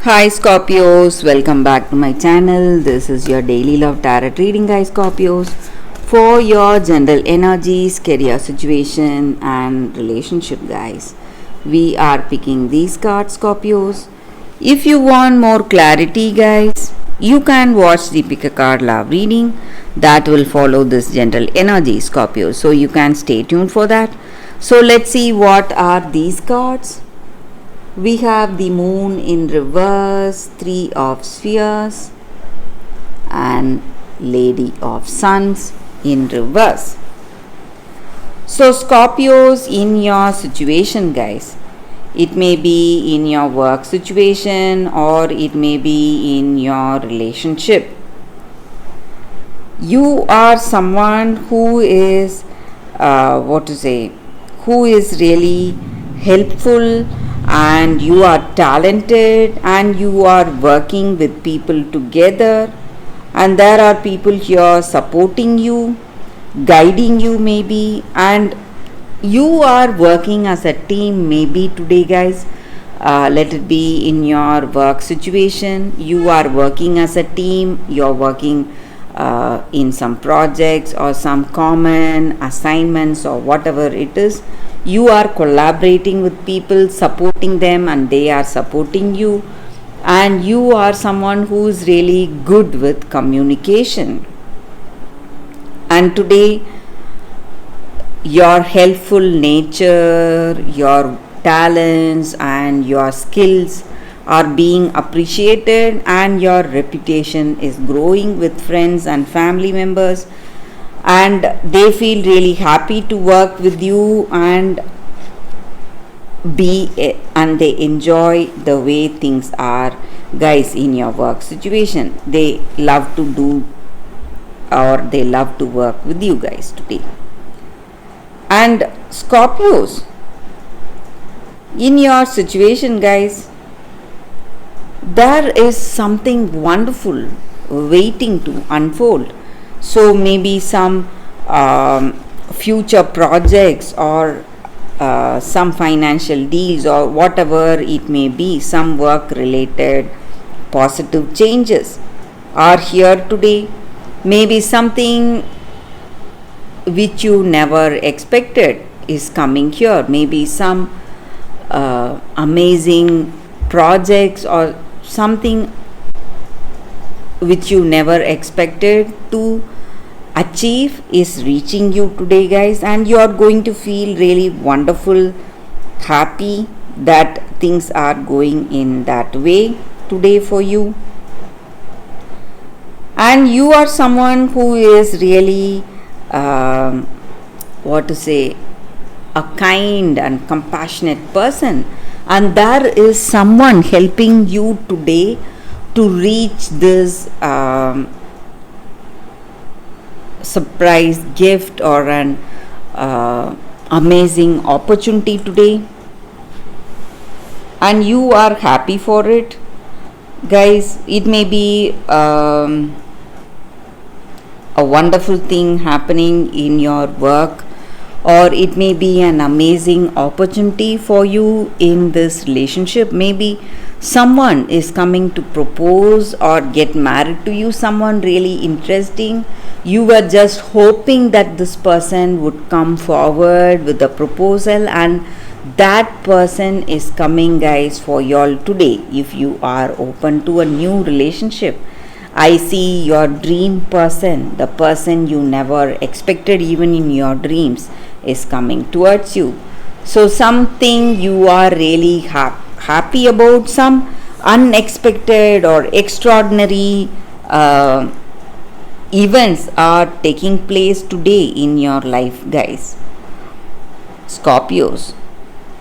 Hi Scorpios, welcome back to my channel. This is your daily love tarot reading, guys. Scorpios, for your general energies, career situation, and relationship, guys. We are picking these cards, Scorpios. If you want more clarity, guys, you can watch the pick a card love reading that will follow this general energy, Scorpios. So you can stay tuned for that. So let's see what are these cards. We have the moon in reverse, three of spheres, and lady of suns in reverse. So Scorpios, in your situation, guys, it may be in your work situation or it may be in your relationship. You are someone who is who is really helpful, and you are talented, and you are working with people together, and there are people here supporting you, guiding you maybe, and you are working as a team maybe today, guys. Let it be in your work situation, you are working as a team, you're working in some projects or some common assignments or whatever it is. You are collaborating with people, supporting them, and they are supporting you, and you are someone who is really good with communication. And today, your helpful nature, your talents, and your skills are being appreciated, and your reputation is growing with friends and family members, and they feel really happy to work with you and and they enjoy the way things are, guys. In your work situation, they love to do or they love to work with you guys today. And Scorpios, in your situation, guys, there is something wonderful waiting to unfold. So maybe some future projects or some financial deals or whatever it may be, some work related positive changes are here today. Maybe something which you never expected is coming here. Maybe some amazing projects or something which you never expected to achieve is reaching you today, guys, and you are going to feel really wonderful, happy that things are going in that way today for you. And you are someone who is really a kind and compassionate person, and there is someone helping you today to reach this surprise gift or an amazing opportunity today, and you are happy for it, guys. It may be a wonderful thing happening in your work, or it may be an amazing opportunity for you in this relationship. Maybe someone is coming to propose or get married to you, someone really interesting. You were just hoping that this person would come forward with a proposal, and that person is coming, guys, for y'all today. If you are open to a new relationship, I see your dream person, the person you never expected even in your dreams, is coming towards you. So something you are really happy about, some unexpected or extraordinary events are taking place today in your life, guys, Scorpios.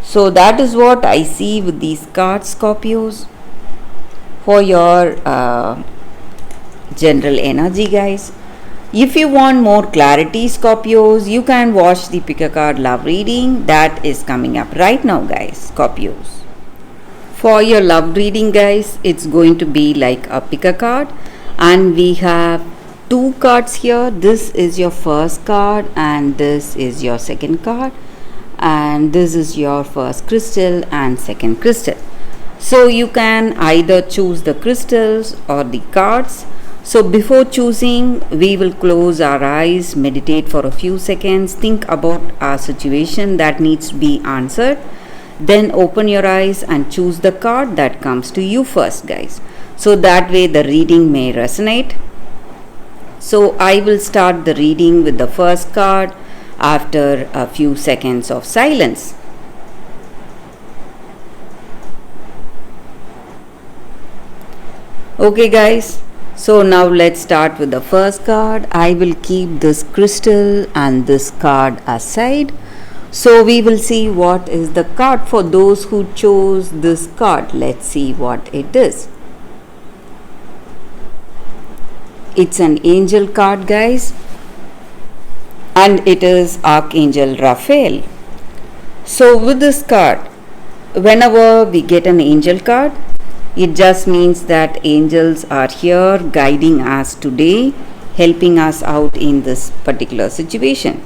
So that is what I see with these cards, Scorpios, for your general energy, guys. If you want more clarity, Scorpios, you can watch the pick a card love reading that is coming up right now, guys, Scorpios. For your love reading, guys, it's going to be like a pick a card, and we have two cards here. This is your first card and this is your second card, and this is your first crystal and second crystal. So you can either choose the crystals or the cards. So before choosing, we will close our eyes, meditate for a few seconds, think about our situation that needs to be answered. Then open your eyes and choose the card that comes to you first, guys. So that way the reading may resonate. So I will start the reading with the first card after a few seconds of silence. Okay, guys. So now let's start with the first card. I will keep this crystal and this card aside. So we will see what is the card for those who chose this card. Let's see what it is. It's an angel card, guys, and it is Archangel Raphael. So with this card, whenever we get an angel card, it just means that angels are here guiding us today, helping us out in this particular situation.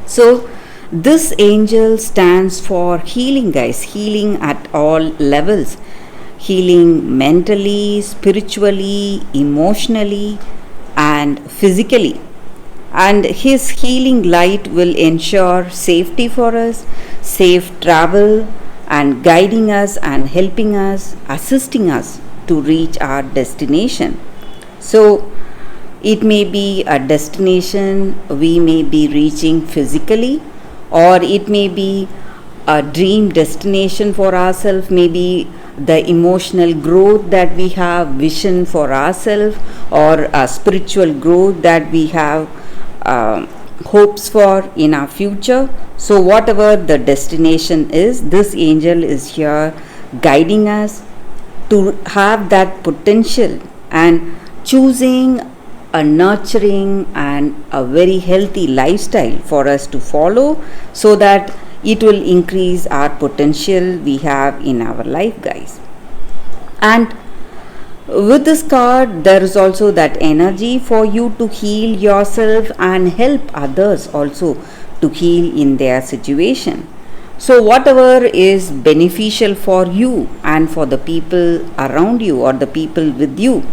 So this angel stands for healing, guys, healing at all levels, healing mentally, spiritually, emotionally, and physically. And his healing light will ensure safety for us, safe travel, and guiding us and helping us, assisting us to reach our destination. So it may be a destination we may be reaching physically, or it may be a dream destination for ourselves, maybe the emotional growth that we have, vision for ourselves, or a spiritual growth that we have hopes for in our future. So whatever the destination is, this angel is here guiding us to have that potential and choosing a nurturing and a very healthy lifestyle for us to follow, so that it will increase our potential we have in our life, guys. And with this card, there is also that energy for you to heal yourself and help others also to heal in their situation. So whatever is beneficial for you and for the people around you or the people with you,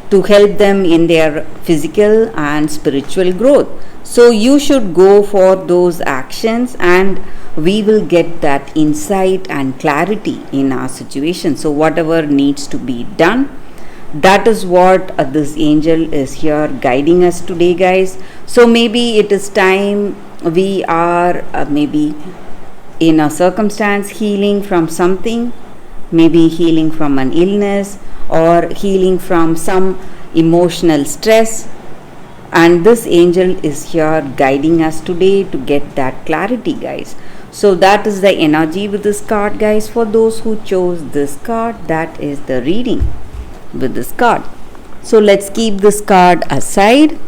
to help them in their physical and spiritual growth. So you should go for those actions, and we will get that insight and clarity in our situation. So whatever needs to be done, that is what this angel is here guiding us today, guys. So maybe it is time we are maybe in a circumstance healing from something, maybe healing from an illness or healing from some emotional stress, and this angel is here guiding us today to get that clarity, guys. So that is the energy with this card, guys. For those who chose this card, that is the reading with this card. So let's keep this card aside.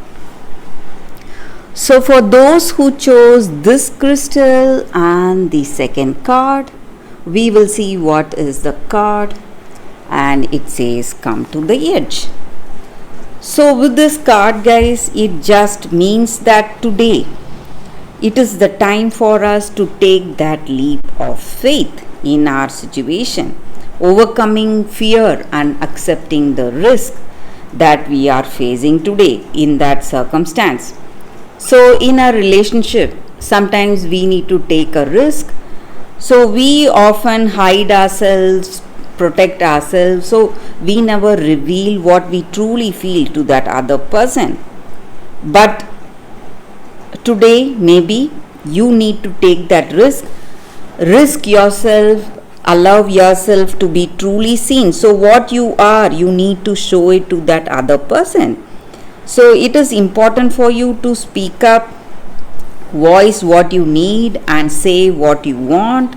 So for those who chose this crystal and the second card, we will see what is the card, and it says come to the edge. So with this card, guys, it just means that today it is the time for us to take that leap of faith in our situation, overcoming fear and accepting the risk that we are facing today in that circumstance. So in a relationship, sometimes we need to take a risk. So we often hide ourselves, protect ourselves, so we never reveal what we truly feel to that other person. But today, maybe you need to take that risk yourself, allow yourself to be truly seen. So what you are, you need to show it to that other person. So it is important for you to speak up, voice what you need and say what you want,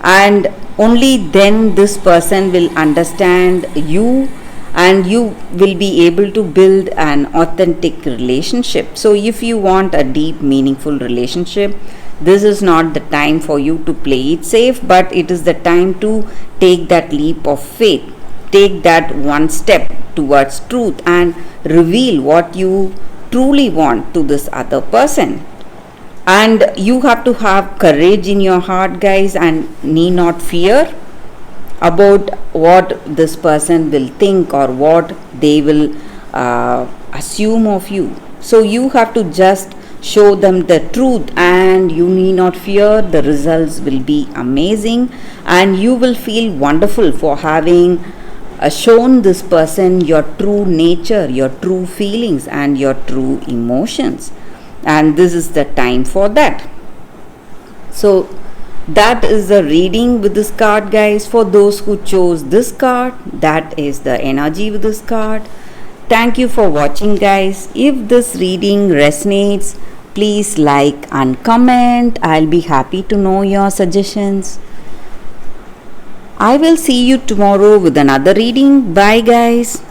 and only then this person will understand you and you will be able to build an authentic relationship. So if you want a deep, meaningful relationship, this is not the time for you to play it safe, but it is the time to take that leap of faith, take that one step towards truth and reveal what you truly want to this other person. And you have to have courage in your heart, guys, and need not fear. about what this person will think or what they will assume of you. So you have to just show them the truth, and you need not fear. The results will be amazing, and you will feel wonderful for having shown this person your true nature, your true feelings, and your true emotions. And this is the time for that. So that is the reading with this card, guys. For those who chose this card, that is the energy with this card. Thank you for watching, guys. If this reading resonates, please like and comment. I'll be happy to know your suggestions. I will see you tomorrow with another reading. Bye, guys.